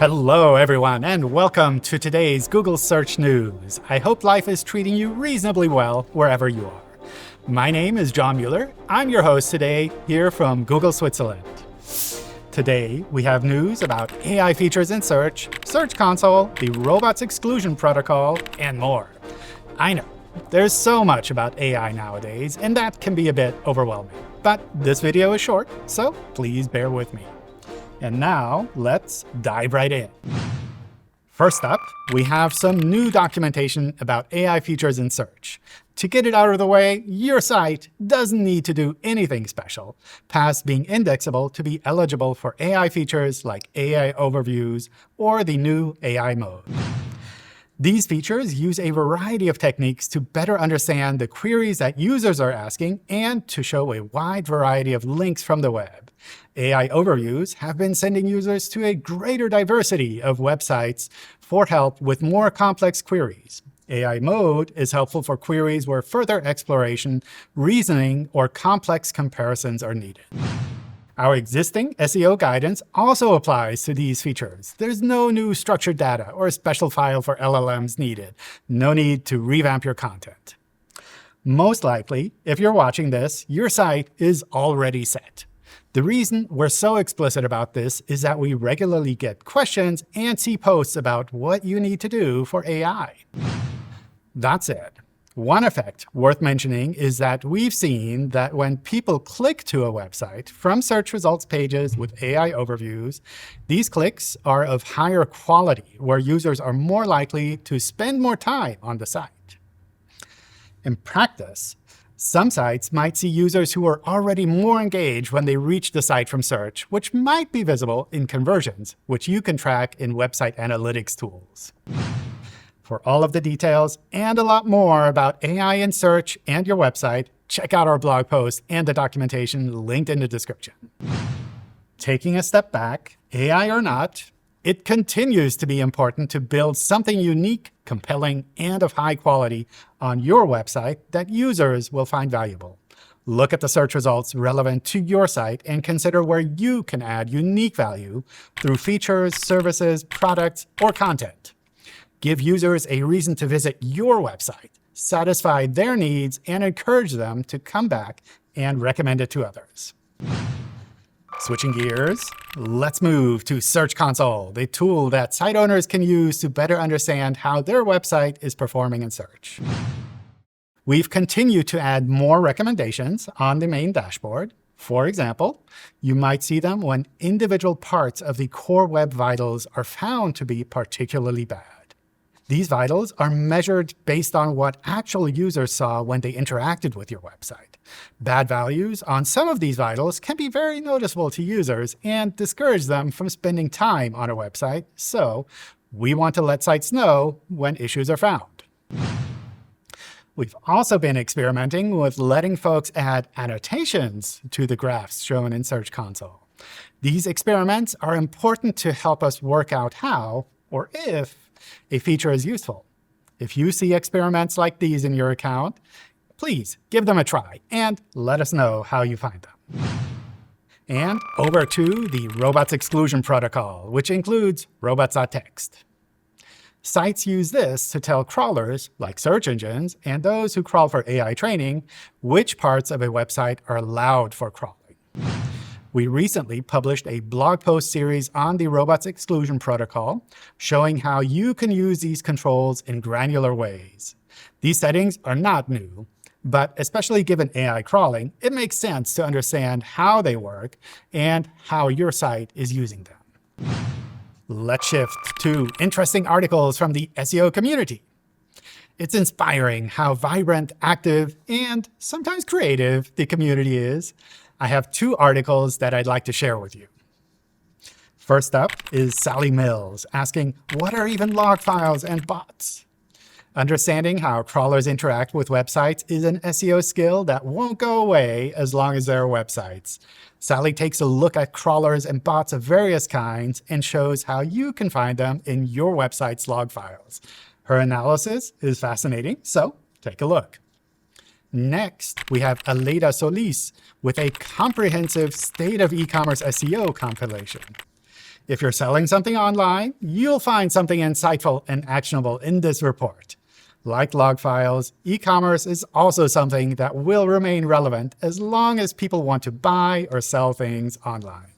Hello, everyone, and welcome to today's Google Search News. I hope life is treating you reasonably well wherever you are. My name is John Mueller. I'm your host today, here from Google Switzerland. Today, we have news about AI features in Search, Search Console, the robots exclusion protocol, and more. I know, there's so much about AI nowadays, and that can be a bit overwhelming. But this video is short, so please bear with me. And now, let's dive right in. First up, we have some new documentation about AI features in Search. To get it out of the way, your site doesn't need to do anything special, past being indexable to be eligible for AI features like AI overviews or the new AI mode. These features use a variety of techniques to better understand the queries that users are asking and to show a wide variety of links from the web. AI overviews have been sending users to a greater diversity of websites for help with more complex queries. AI mode is helpful for queries where further exploration, reasoning, or complex comparisons are needed. Our existing SEO guidance also applies to these features. There's no new structured data or a special file for LLMs needed. No need to revamp your content. Most likely, if you're watching this, your site is already set. The reason we're so explicit about this is that we regularly get questions and see posts about what you need to do for AI. That said, one effect worth mentioning is that we've seen that when people click to a website from search results pages with AI overviews, these clicks are of higher quality, where users are more likely to spend more time on the site. In practice, some sites might see users who are already more engaged when they reach the site from search, which might be visible in conversions, which you can track in website analytics tools. For all of the details and a lot more about AI in search and your website, check out our blog post and the documentation linked in the description. Taking a step back, AI or not, it continues to be important to build something unique, compelling, and of high quality on your website that users will find valuable. Look at the search results relevant to your site and consider where you can add unique value through features, services, products, or content. Give users a reason to visit your website, satisfy their needs, and encourage them to come back and recommend it to others. Switching gears, let's move to Search Console, the tool that site owners can use to better understand how their website is performing in search. We've continued to add more recommendations on the main dashboard. For example, you might see them when individual parts of the core web vitals are found to be particularly bad. These vitals are measured based on what actual users saw when they interacted with your website. Bad values on some of these vitals can be very noticeable to users and discourage them from spending time on a website, so we want to let sites know when issues are found. We've also been experimenting with letting folks add annotations to the graphs shown in Search Console. These experiments are important to help us work out how, or if, a feature is useful. If you see experiments like these in your account, please give them a try and let us know how you find them. And over to the robots exclusion protocol, which includes robots.txt. Sites use this to tell crawlers, like search engines, and those who crawl for AI training, which parts of a website are allowed for crawling. We recently published a blog post series on the robots exclusion protocol, showing how you can use these controls in granular ways. These settings are not new, but especially given AI crawling, it makes sense to understand how they work and how your site is using them. Let's shift to interesting articles from the SEO community. It's inspiring how vibrant, active, and sometimes creative the community is. I have two articles that I'd like to share with you. First up is Sally Mills asking, what are even log files and bots? Understanding how crawlers interact with websites is an SEO skill that won't go away as long as there are websites. Sally takes a look at crawlers and bots of various kinds and shows how you can find them in your website's log files. Her analysis is fascinating, so take a look. Next, we have Aleyda Solís with a comprehensive State of E-commerce SEO compilation. If you're selling something online, you'll find something insightful and actionable in this report. Like log files, e-commerce is also something that will remain relevant as long as people want to buy or sell things online.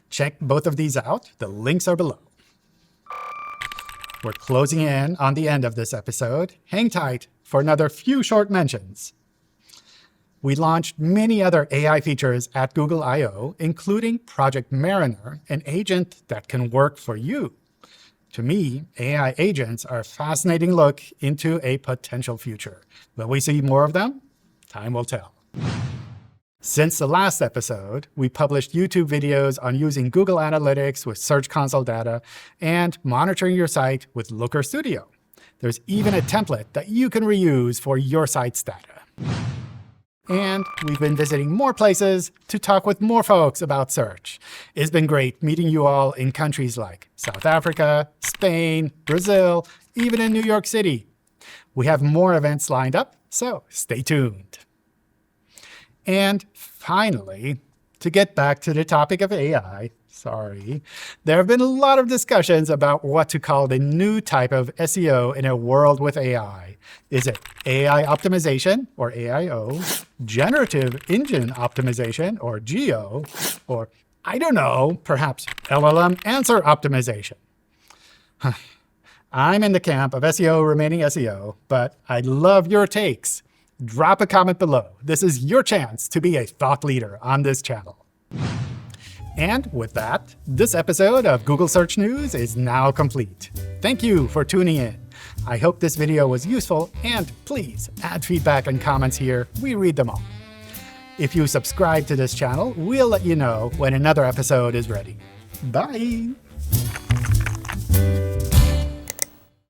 Check both of these out. The links are below. We're closing in on the end of this episode. Hang tight for another few short mentions. We launched many other AI features at Google I/O, including Project Mariner, an agent that can work for you. To me, AI agents are a fascinating look into a potential future. Will we see more of them? Time will tell. Since the last episode, we published YouTube videos on using Google Analytics with Search Console data and monitoring your site with Looker Studio. There's even a template that you can reuse for your site's data. And we've been visiting more places to talk with more folks about search. It's been great meeting you all in countries like South Africa, Spain, Brazil, even in New York City. We have more events lined up, so stay tuned. And finally, to get back to the topic of AI, there have been a lot of discussions about what to call the new type of SEO in a world with AI. Is it AI optimization, or AIO, generative engine optimization, or GEO, or, I don't know, perhaps LLM answer optimization? I'm in the camp of SEO remaining SEO, but I'd love your takes. Drop a comment below. This is your chance to be a thought leader on this channel. And with that, this episode of Google Search News is now complete. Thank you for tuning in. I hope this video was useful, and please add feedback and comments here. We read them all. If you subscribe to this channel, we'll let you know when another episode is ready. Bye!